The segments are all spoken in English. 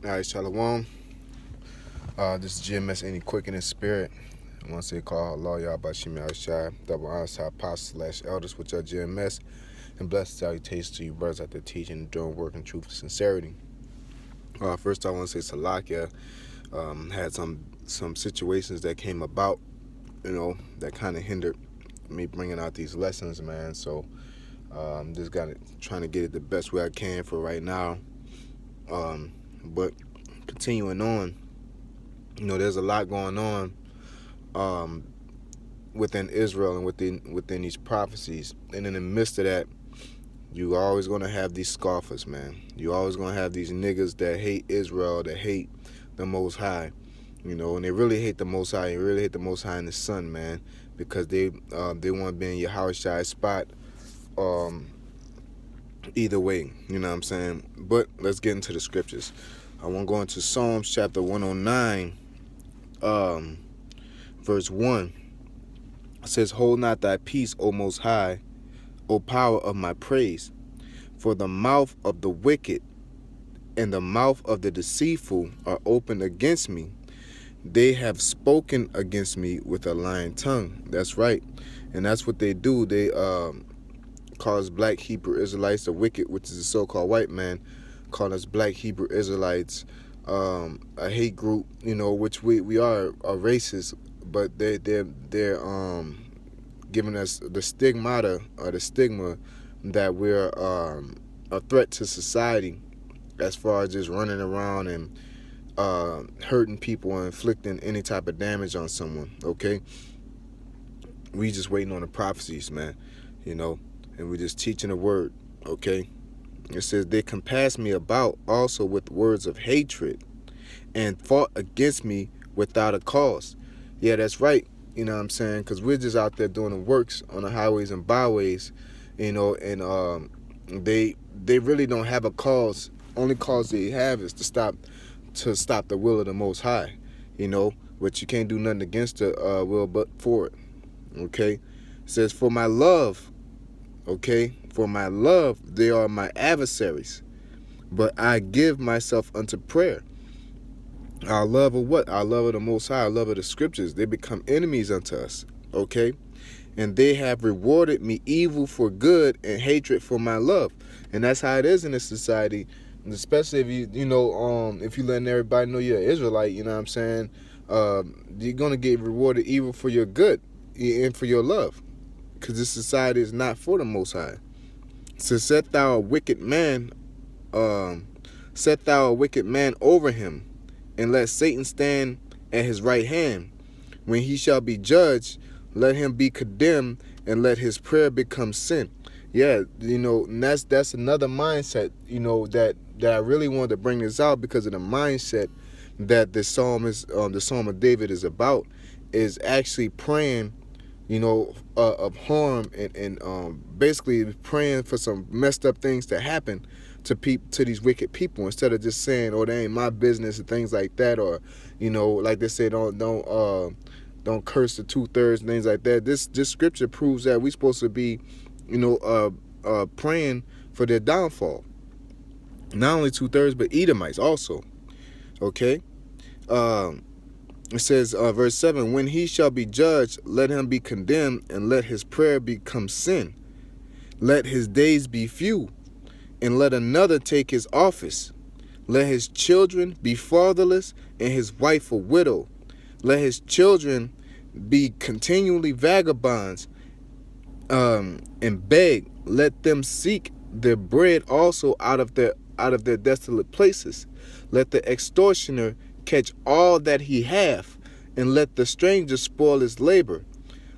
All right, Shalom. This is GMS Any Quickening Spirit. I want to say call Allah Yah Bashim Shai, double honor to apostles / elders with your GMS, and blessed salutations to you brothers out there teaching and doing work in truth and sincerity. First, I want to say Salakia had some situations that came about, that kind of hindered me bringing out these lessons, man. So just trying to get it the best way I can for right now. But continuing on, there's a lot going on within Israel and within these prophecies. And in the midst of that, you always going to have these scoffers, man. You always going to have these niggas that hate Israel, that hate the Most High, and they really hate the Most High. They really hate the Most High in the Son, man, because they want to be in Yahweh spot either way, you know what I'm saying? But let's get into the scriptures. I want to go into Psalms chapter 109, verse 1. It says, "Hold not thy peace, O Most High, O power of my praise. For the mouth of the wicked and the mouth of the deceitful are opened against me. They have spoken against me with a lying tongue." That's right. And that's what they do. They calls black Hebrew Israelites the wicked, which is a so-called white man, calling us black Hebrew Israelites a hate group, which we are racist, but they're giving us the stigmata or the stigma that we're a threat to society as far as just running around and hurting people and inflicting any type of damage on someone. Okay, we just waiting on the prophecies, man, and we just teaching the word. Okay, it says, "They compassed me about also with words of hatred and fought against me without a cause." Yeah, that's right. You know what I'm saying? Because we're just out there doing the works on the highways and byways, and they really don't have a cause. Only cause they have is to stop the will of the Most High, but you can't do nothing against the will but for it. Okay, it says, "For my love," for my love, they are my adversaries, but I give myself unto prayer. Our love of what? Our love of the Most High, our love of the scriptures. They become enemies unto us. Okay, and they have rewarded me evil for good and hatred for my love. And that's how it is in this society, and especially if if you letting everybody know you're an Israelite. You know what I'm saying? You're gonna get rewarded evil for your good and for your love, because this society is not for the Most High. So set thou a wicked man over him, and let Satan stand at his right hand. When he shall be judged, let him be condemned, and let his prayer become sin. Yeah, and that's another mindset, that I really wanted to bring this out, because of the mindset that the Psalm of David is about, is actually praying, of harm and basically praying for some messed up things to happen to these wicked people, instead of just saying, "Oh, they ain't my business," and things like that, or like they say, don't curse the 2/3 and things like that. This scripture proves that we're supposed to be, praying for their downfall. Not only 2/3, but Edomites also. Okay. It says, verse 7, "When he shall be judged, let him be condemned, and let his prayer become sin. Let his days be few, and let another take his office. Let his children be fatherless, and his wife a widow. Let his children be continually vagabonds, and beg. Let them seek their bread also out of their desolate places. Let the extortioner catch all that he hath, and let the stranger spoil his labor.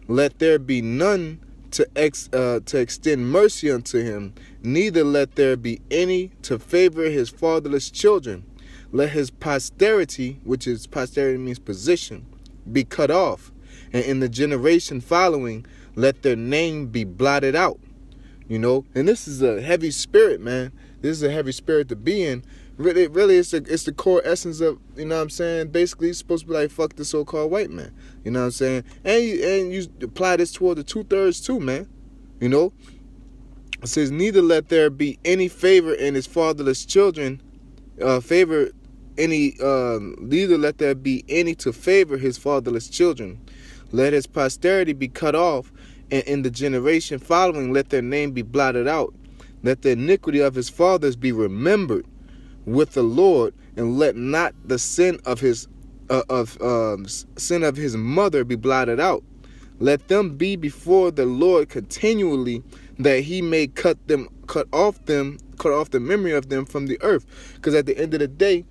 Let there be none to extend mercy unto him, neither let there be any to favor his fatherless children. Let his posterity," which is posterity means position, "be cut off, and in the generation following, let their name be blotted out." And this is a heavy spirit, man. This is a heavy spirit to be in. Really, it's the core essence of, what I'm saying? Basically, it's supposed to be like, fuck the so-called white man. You know what I'm saying? And you apply this toward the 2/3 too, man. It says, "Neither let there be any favor in his fatherless children, favor neither let there be any to favor his fatherless children. Let his posterity be cut off, and in the generation following let their name be blotted out. Let the iniquity of his fathers be remembered with the Lord, and let not the sin of his mother be blotted out. Let them be before the Lord continually, that he may cut off the memory of them from the earth. Because at the end of the day,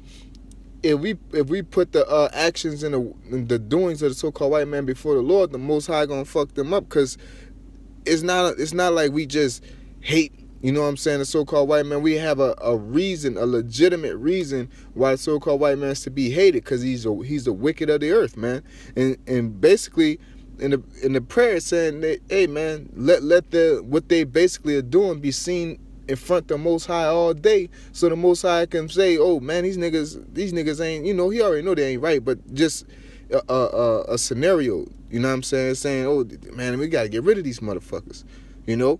if we put the actions and the doings of the so-called white man before the Lord, the Most High gonna fuck them up. Because it's not like we just hate, you know what I'm saying, the so-called white man. We have a reason, a legitimate reason why the so-called white man is to be hated, because he's the wicked of the earth, man. And basically in the prayer it's saying that, hey man, let what they basically are doing be seen in front of the Most High all day, so the Most High can say, oh man, these niggas ain't, you know, he already know they ain't right, but just a scenario, you know what I'm saying, oh man, we gotta get rid of these motherfuckers, you know.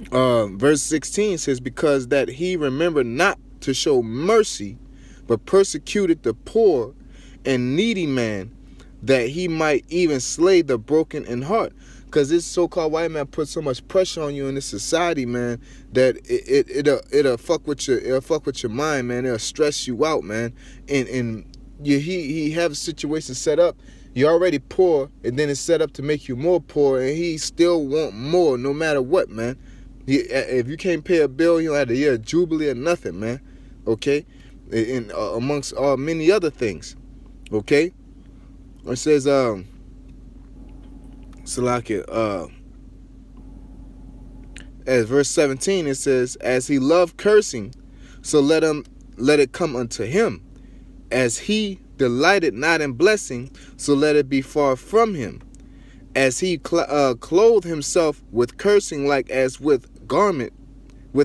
Verse 16 says, because that he remembered not to show mercy, but persecuted the poor and needy man, that he might even slay the broken in heart. Because this so-called white man puts so much pressure on you in this society, man, that it'll fuck with your mind, man. It'll stress you out, man. And he have a situation set up. You're already poor, and then it's set up to make you more poor, and he still want more, no matter what, man. If you can't pay a bill, you don't have a year of jubilee or nothing, man. Okay, and amongst many other things. Okay, it says Salakia, as verse 17, it says, as he loved cursing, so let it come unto him. As he delighted not in blessing, so let it be far from him. As he clothed himself with cursing, like as with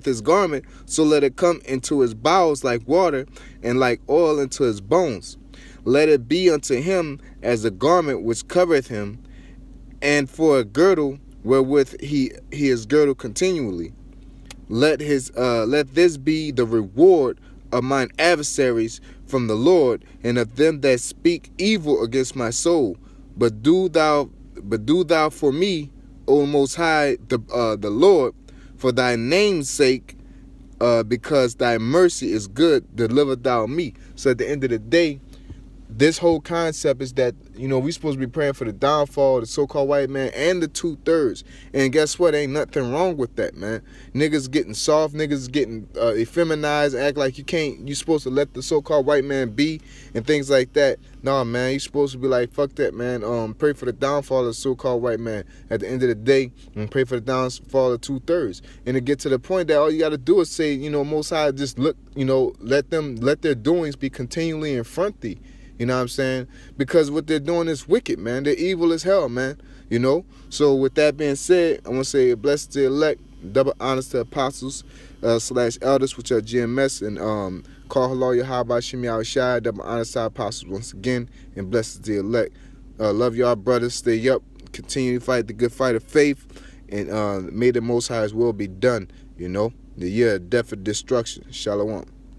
his garment, so let it come into his bowels like water, and like oil into his bones. Let it be unto him as a garment which covereth him, and for a girdle wherewith he is girdled continually. Let this be the reward of mine adversaries from the Lord, and of them that speak evil against my soul. But do thou for me, O Most High, the Lord, for thy name's sake, because thy mercy is good, deliver thou me. So at the end of the day, this whole concept is that, you know, we supposed to be praying for the downfall of the so-called white man and the 2/3. And guess what? Ain't nothing wrong with that, man. Niggas getting soft, niggas getting effeminized, act like you supposed to let the so-called white man be and things like that. Nah, man, you supposed to be like, fuck that, man. Pray for the downfall of the so-called white man at the end of the day, and pray for the downfall of 2/3. And to get to the point that all you got to do is say, you know, Most High, just look, you know, let their doings be continually in front of thee. You know what I'm saying? Because what they're doing is wicked, man. They're evil as hell, man. You know? So with that being said, I want to say blessed to the elect, double honors to apostles / elders, which are GMS, and call halal Yahweh Shemi Al Shai, double honors to apostles once again, and blessed to the elect. Love y'all, brothers. Stay up. Continue to fight the good fight of faith, and may the Most High's will be done. You know? The year of death and destruction. Shalom.